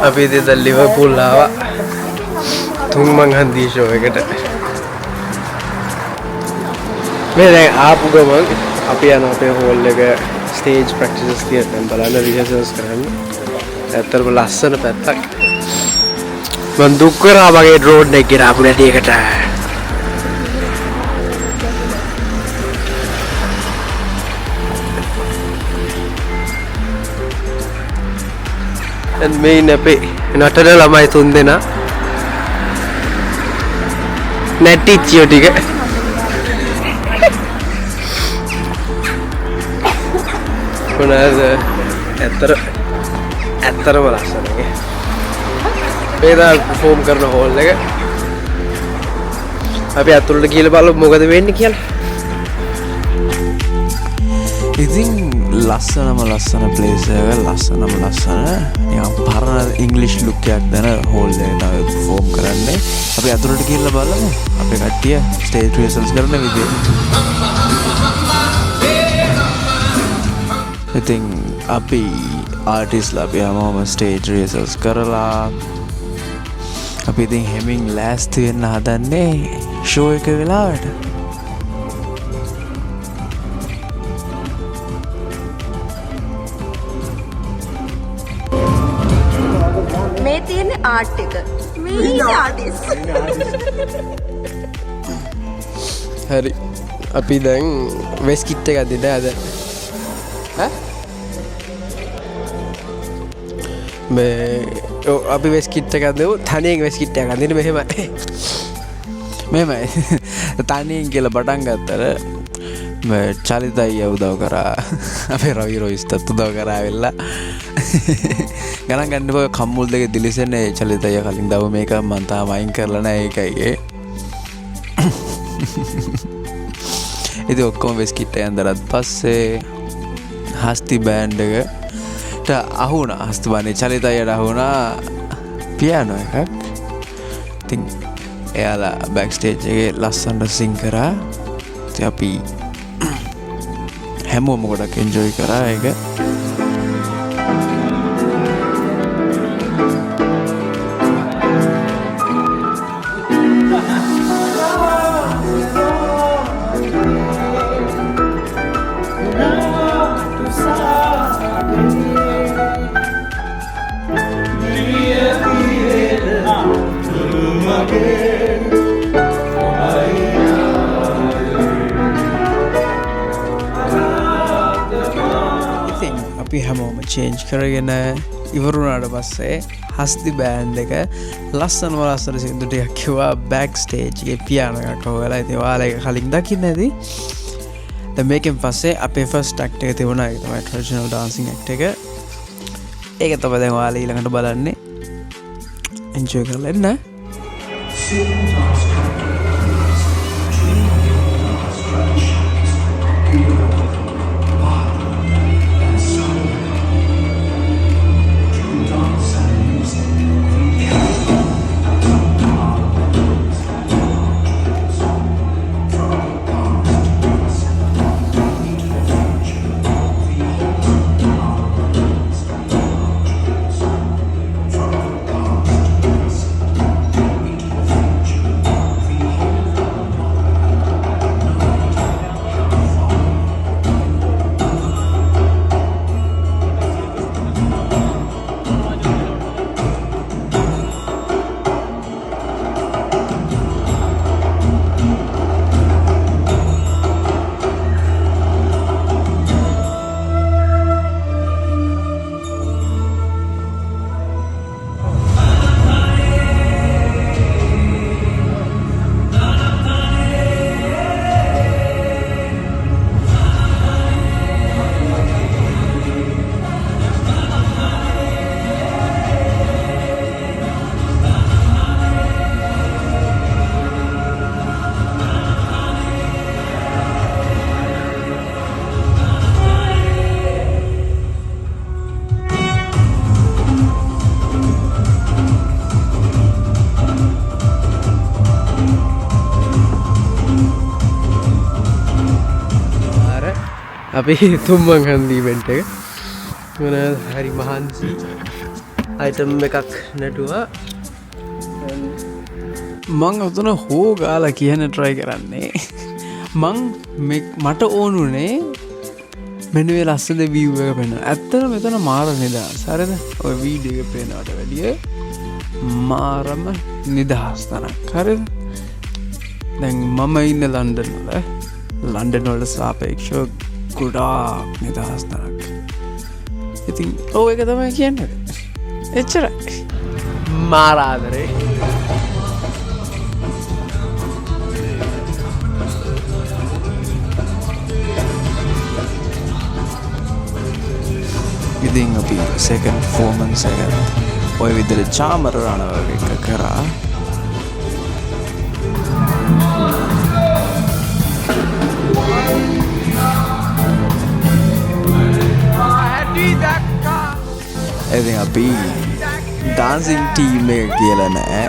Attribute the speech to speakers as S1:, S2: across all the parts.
S1: අපි ඉතින් දැන් ලිවර්පූල් ආවා. තුන් මං හන්දියේ ෂෝ එකට. මේ දැන් ආපු ගමන් අපි යන අපේ හෝල් එක ස්ටේජ් ප්‍රැක්ටිසස් තියෙනවා බලන්න රිහර්සල්ස් කරන්න. ඇත්තටම ලස්සන පැත්තක්. මං දුක් කරා මගේ ඩ්‍රෝන් එක ගෙනාපු නැති එකට. දැන් මේ ඉන්නේ අපේ නටන ළමයි තුන් දෙනා. නැටිච්චියෝ ටික. කොහොමද ඇත්තටම ලස්සනයි. මේ දා පර්ෆෝම් කරන හෝල් එක. අපි අතුලට ගිහලා බලමු මොකද වෙන්නේ කියලා.
S2: ඉතින් ලස්සන ප්ලේස් එක ලස්සන නිකන් පරණ ඉංග්‍රීසි ලුක් එකක් දැන හෝල් එක තමයි පර්ෆෝම් කරන්නේ. අපි අතුලට ගිහලා බලමු අපේ කට්ටිය ස්ටේජ් රිහර්සල්ස් කරන විදිය. ඉතින් අපි ආටිස්ලා අපි හැමෝම ස්ටේජ් රිහර්සල්ස් කරලා අපි ඉතින් හැමින් ලෑස්ති වෙන්න හදන්නේ ෂෝ එක වෙලාවට.
S3: මේ තියෙන ආර්ට් එක. මේ ආටිස්ට්.
S1: හරි. අපි දැන් වෙස් කිට් එකක් දෙන්න අද. අපි වෙස් කිට් එකක් දෙමු. තනියෙන් වෙස් කිට් එකක් අඳින්න මෙහෙමයි.
S2: තනියෙන් කියලා පටන් ගත්තර චලිත අයියා උදව් කරා. අපේ රවි රොයිස්ටත් උදව් කරා වෙලා. ගණන් ගන්න බෑ කම්මුල් දෙක දිලිසෙන්නේ චලිත අයියා කලින් දව මේක මම තාම අයින් කරලා නැහැ ඒකයි ඒ. ඉතින් ඔක්කොම වෙස් කිට් එක ඇඳලා පස්සේ හස්ති බෑන්ඩ් එකට අහුණා. හස්ති බෑන්ඩ් චලිත අයියට අහුණා පියානෝ එකක්. ඉතින් එයාලා බෑක් ස්ටේජ් එකේ ලස්සනට සිං කරා. ඉතින් අපි හැමෝම ගොඩක් එන්ජොයි කරා ඒක.
S1: අපි හැමෝම චේන්ජ් කරගෙන ඉවරුණාට පස්සේ හස්ති බෑන්ඩ් එක ලස්සන සින්දු ටිකක් කිව්වා බෑක් ස්ටේජ් එකේ පියානෝ එකක් හොයලා. ඉතින් ඔයාලා ඒක කලින් දකින්න ඇති. දැන් මේකෙන් පස්සේ අපේ ෆස්ට් ඇක්ට් එක තිබුණා. ඒක තමයි ට්‍රැඩිෂනල් ඩාන්සින් ඇක්ට් එක. ඒක තමයි දැන් ඔයාලා ඊළඟට බලන්නේ. එන්ජොයි කරලා එන්න. අපි තුම්මන් හන්දි ඉවෙන්ට් එක මොනවාද හරි මහන්සි අයිටම් එකක් නැටුවා මං අතන හෝ ගාලා කියන ට්‍රයි කරන්නේ මං මට ඕනුනේ මෙනුවේ ලස්සද වීව් එක පෙන ඇත්තන මෙතන මාර නිදහස් හරිද ඔය වීඩියෝ එක පේනවට වැඩිය මාරම නිදහස් තනක් හරිද දැන් මම ඉන්න ලන්ඩන් වල ලන්ඩන් වලට සාපේක්ෂව ගොඩාක් නිදහස් තනක් ඉතින් ඔව් ඒක තමයි කියන්නේ එච්චරයි මාරාදරේ
S2: ඉතින් අපි සෙකන්ඩ් ෆෝමන්ස් එක ඔය විදිහට චාමර රණවක එක කරා ඉතින් අපි ඩාන්සින් ටීම් එක කියලා නෑ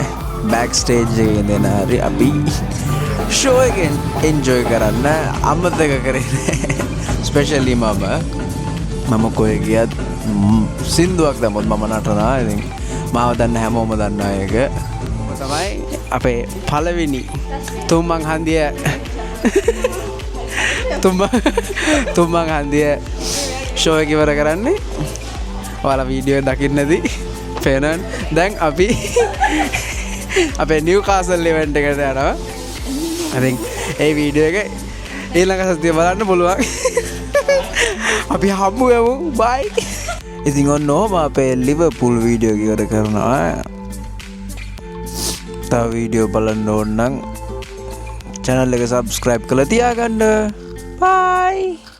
S2: බෑක් ස්ටේජ් එකේ ඉඳන් හරි අපි ෂෝ එකෙන් එන්ජොයි කරන්න අමතක කරේ නෑ ස්පෙෂලි මම කොහෙ ගියත් සින්දුවක් දැම්මොත් මම නටනවා ඉතින් මාව දන්න හැමෝම දන්නවා ඒක තමයි අපේ පළවෙනි තුම්මන් හන්දිය තුම්මන් හන්දිය ෂෝ එක ඉවර කරන්නේ ඔයාලා වීඩියෝ දකින්න නැති පේනවනේ දැන් අපි අපේ නිව් කාසල් ඉවෙන්ට් එකට යනවා ඉතින් ඒ වීඩියෝ එක ඊළඟ සතියේ බලන්න පුළුවන් අපි හම්බු වෙමු බයි ඉතින් ඔන්න ඔහම අපේ ලිවර්පූල් වීඩියෝ එක ඉවර කරනවා තව වීඩියෝ බලන්න ඕන නම් channel එක subscribe කරලා තියාගන්න bye